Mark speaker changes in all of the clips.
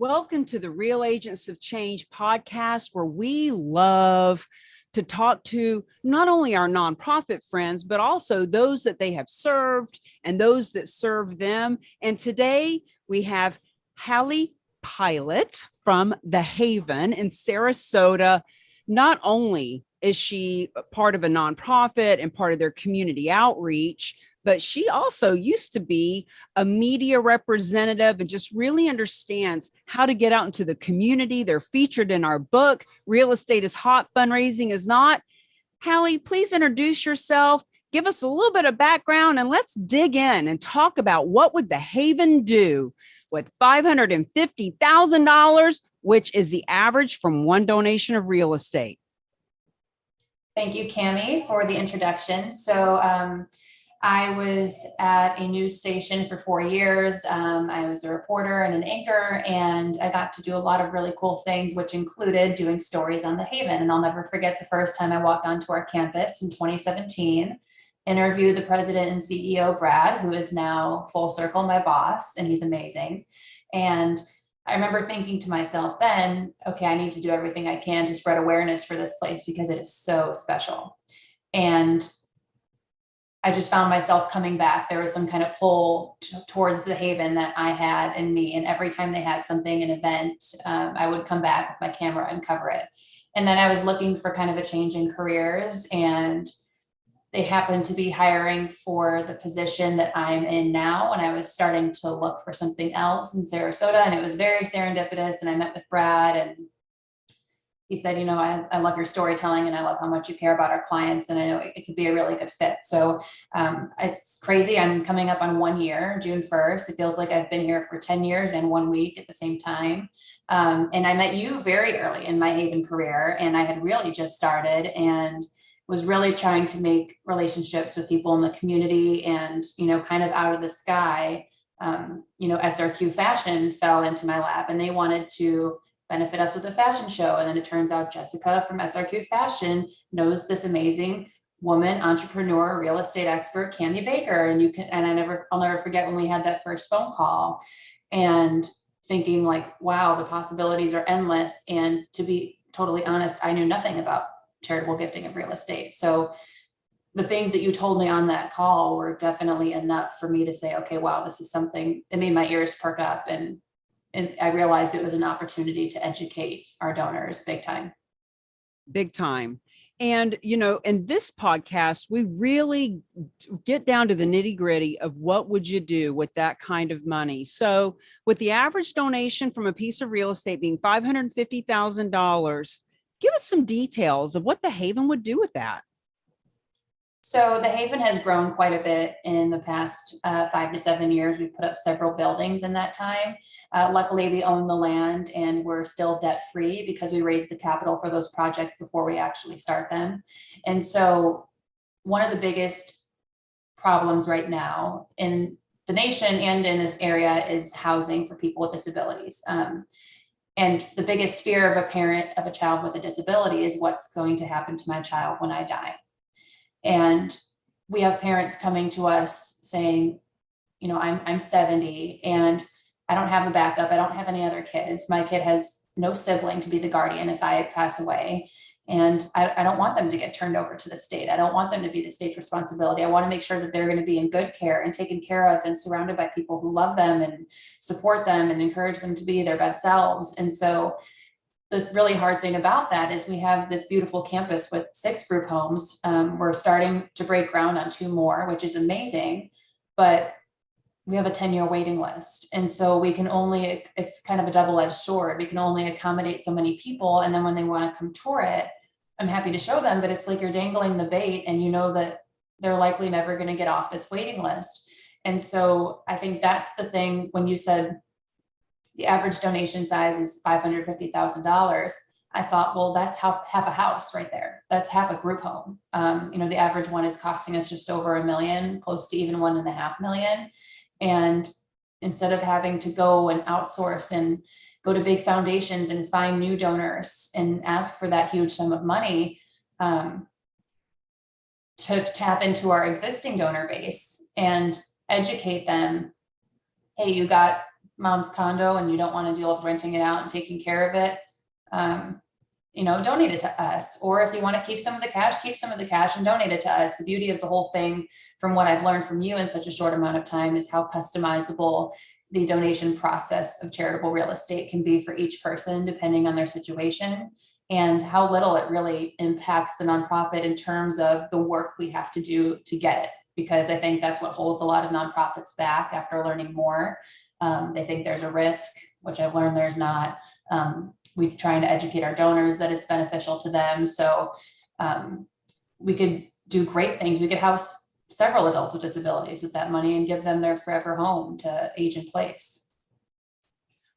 Speaker 1: Welcome to the Real Agents of Change podcast, where we love to talk to not only our nonprofit friends, but also those that they have served and those that serve them. And today we have HALLIE PEILET from The Haven in Sarasota. Not only is she part of a nonprofit and part of their community outreach, but she also used to be a media representative and just really understands how to get out into the community. They're featured in our book, Real Estate is Hot, Fundraising is Not. HALLIE, please introduce yourself, give us a little bit of background, and let's dig in and talk about what would the Haven do with $550,000, which is the average from one donation of real estate.
Speaker 2: Thank you, Cammie, for the introduction. So I was at a news station for 4 years. I was a reporter and an anchor, and I got to do a lot of really cool things, which included doing stories on the Haven. And I'll never forget the first time I walked onto our campus in 2017, interviewed the president and CEO, Brad, who is now full circle my boss, and he's amazing. And I remember thinking to myself then, okay, I need to do everything I can to spread awareness for this place because it is so special. And I just found myself coming back. There was some kind of pull towards the Haven that I had in me. And every time they had something, an event, I would come back with my camera and cover it. And then I was looking for kind of a change in careers, and they happened to be hiring for the position that I'm in now. And I was starting to look for something else in Sarasota, and it was very serendipitous. And I met with Brad, and he said, you know, I love your storytelling, and I love how much you care about our clients, and I know it could be a really good fit. So it's crazy. I'm coming up on 1 year, June 1st. It feels like I've been here for 10 years and 1 week at the same time. And I met you very early in my Haven career, and I had really just started and was really trying to make relationships with people in the community. And, you know, kind of out of the sky, SRQ Fashion fell into my lap, and they wanted to benefit us with a fashion show. And then it turns out Jessica from SRQ Fashion knows this amazing woman, entrepreneur, real estate expert, Cammie Baker. I'll never forget when we had that first phone call and thinking like, wow, the possibilities are endless. And to be totally honest, I knew nothing about charitable gifting of real estate. So the things that you told me on that call were definitely enough for me to say, okay, wow, this is something. It made my ears perk up, and I realized it was an opportunity to educate our donors big time.
Speaker 1: Big time. And, you know, in this podcast, we really get down to the nitty gritty of what would you do with that kind of money. So with the average donation from a piece of real estate being $550,000, give us some details of what the Haven would do with that.
Speaker 2: So the Haven has grown quite a bit in the past 5 to 7 years. We've put up several buildings in that time. Luckily, we own the land, and we're still debt free because we raised the capital for those projects before we actually start them. And so one of the biggest problems right now in the nation and in this area is housing for people with disabilities. And the biggest fear of a parent of a child with a disability is what's going to happen to my child when I die. And we have parents coming to us saying, you know, I'm 70 and I don't have a backup. I don't have any other kids. My kid has no sibling to be the guardian if I pass away. And I don't want them to get turned over to the state. I don't want them to be the state's responsibility. I want to make sure that they're going to be in good care and taken care of and surrounded by people who love them and support them and encourage them to be their best selves. And so the really hard thing about that is we have this beautiful campus with 6 group homes. We're starting to break ground on 2 more, which is amazing, but we have a 10-year waiting list. And so it's kind of a double-edged sword. We can only accommodate so many people. And then when they want to come tour it, I'm happy to show them, but it's like you're dangling the bait, and you know that they're likely never going to get off this waiting list. And so I think that's the thing when you said the average donation size is $550,000. I thought, well, that's half a house right there. That's half a group home. The average one is costing us just over $1 million, close to even $1.5 million. And instead of having to go and outsource and go to big foundations and find new donors and ask for that huge sum of money, to tap into our existing donor base and educate them, hey, you got mom's condo and you don't want to deal with renting it out and taking care of it, donate it to us. Or if you want to keep some of the cash, keep some of the cash and donate it to us. The beauty of the whole thing, from what I've learned from you in such a short amount of time, is how customizable the donation process of charitable real estate can be for each person, depending on their situation, and how little it really impacts the nonprofit in terms of the work we have to do to get it. Because I think that's what holds a lot of nonprofits back after learning more. They think there's a risk, which I've learned there's not. We're trying to educate our donors that it's beneficial to them. So we could do great things. We could house several adults with disabilities with that money and give them their forever home to age in place.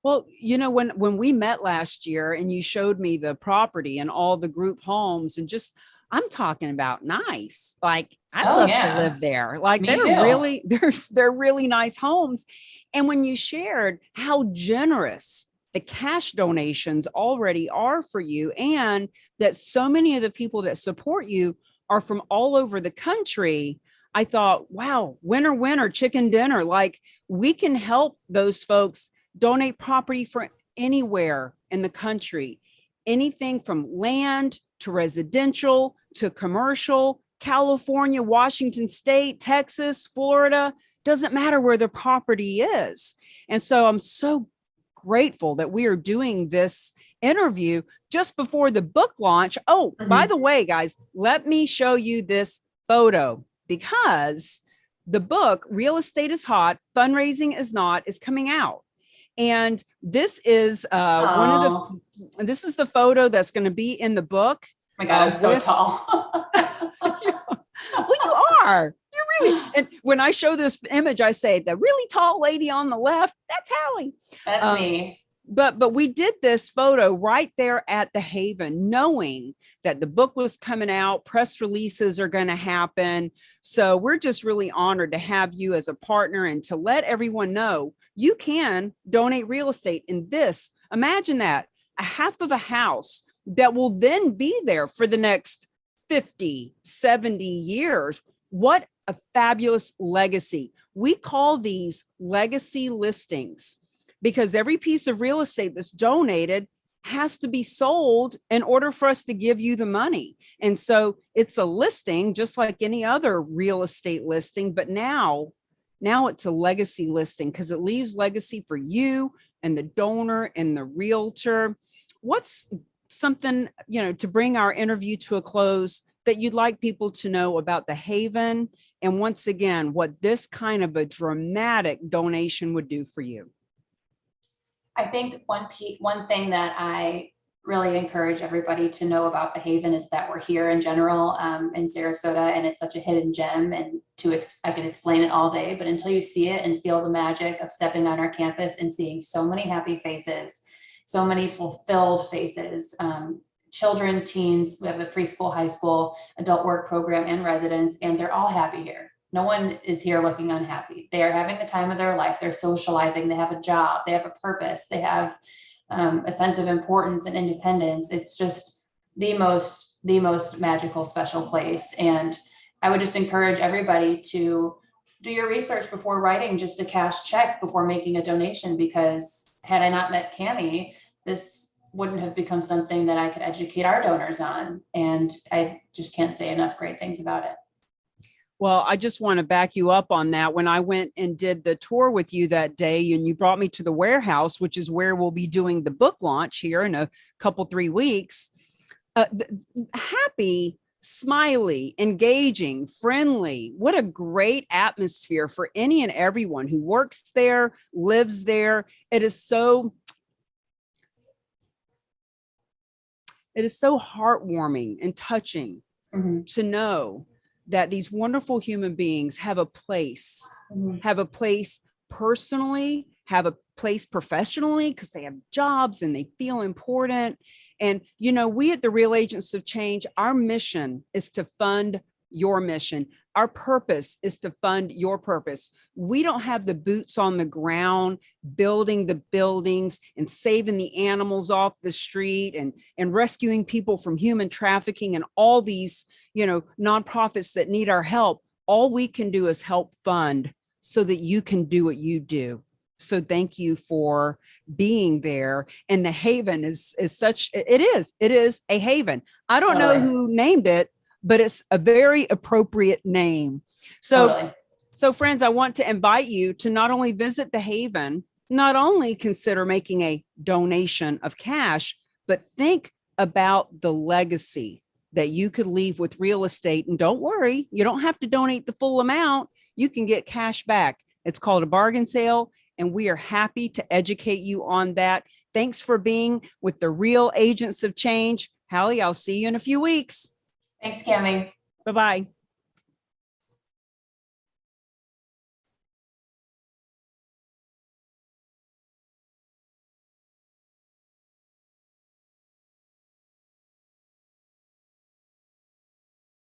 Speaker 1: Well, when we met last year and you showed me the property and all the group homes, and just, I'm talking about nice, like I'd love to live there. Like they're really nice homes. And when you shared how generous the cash donations already are for you, and that so many of the people that support you are from all over the country, I thought, wow, winner, winner, chicken dinner. Like we can help those folks donate property for anywhere in the country, anything from land to residential to commercial, California, Washington State, Texas, Florida, doesn't matter where the property is. And so I'm so grateful that we are doing this interview just before the book launch. Oh, by the way, guys, let me show you this photo, because the book Real Estate is Hot, Fundraising is Not is coming out. And this is this is the photo that's going to be in the book.
Speaker 2: Oh my God, I'm so tall.
Speaker 1: Well, you are. You're really. And when I show this image, I say the really tall lady on the left, that's Hallie.
Speaker 2: That's me.
Speaker 1: But we did this photo right there at the Haven, knowing that the book was coming out, press releases are going to happen. So we're just really honored to have you as a partner and to let everyone know you can donate real estate in this. Imagine that, a half of a house that will then be there for the next 50, 70 years. What a fabulous legacy. We call these legacy listings, because every piece of real estate that's donated has to be sold in order for us to give you the money. And so it's a listing just like any other real estate listing, but now it's a legacy listing because it leaves legacy for you and the donor and the realtor. What's something, to bring our interview to a close that you'd like people to know about the Haven, and once again, what this kind of a dramatic donation would do for you?
Speaker 2: I think one thing that I really encourage everybody to know about the Haven is that we're here in general in Sarasota, and it's such a hidden gem. And I can explain it all day, but until you see it and feel the magic of stepping on our campus and seeing so many happy faces, so many fulfilled faces, children, teens, we have a preschool, high school, adult work program, and residents, and they're all happy here. No one is here looking unhappy. They are having the time of their life. They're socializing. They have a job. They have a purpose. They have a sense of importance and independence. It's just the most magical, special place. And I would just encourage everybody to do your research before writing just a cash check before making a donation, because had I not met Cammie, this wouldn't have become something that I could educate our donors on. And I just can't say enough great things about it.
Speaker 1: Well, I just want to back you up on that. When I went and did the tour with you that day, and you brought me to the warehouse, which is where we'll be doing the book launch here in a couple, 3 weeks, happy, smiley, engaging, friendly. What a great atmosphere for any and everyone who works there, lives there. It is so heartwarming and touching to know that these wonderful human beings have a place personally, have a place professionally, because they have jobs and they feel important. And, we at the Real Agents of Change, our mission is to fund your mission. Our purpose is to fund your purpose. We don't have the boots on the ground, building the buildings and saving the animals off the street and rescuing people from human trafficking and all these, nonprofits that need our help. All we can do is help fund so that you can do what you do. So thank you for being there. And the haven is such, it is a haven. I don't know
Speaker 2: Totally.
Speaker 1: who named it, but it's a very appropriate name. So,
Speaker 2: Totally.
Speaker 1: so friends, I want to invite you to not only visit the haven, not only consider making a donation of cash, but think about the legacy that you could leave with real estate. And don't worry, you don't have to donate the full amount. You can get cash back. It's called a bargain sale, and we are happy to educate you on that. Thanks for being with the Real Agents of Change. Hallie, I'll see you in a few weeks.
Speaker 2: Thanks, Cami.
Speaker 1: Bye-bye.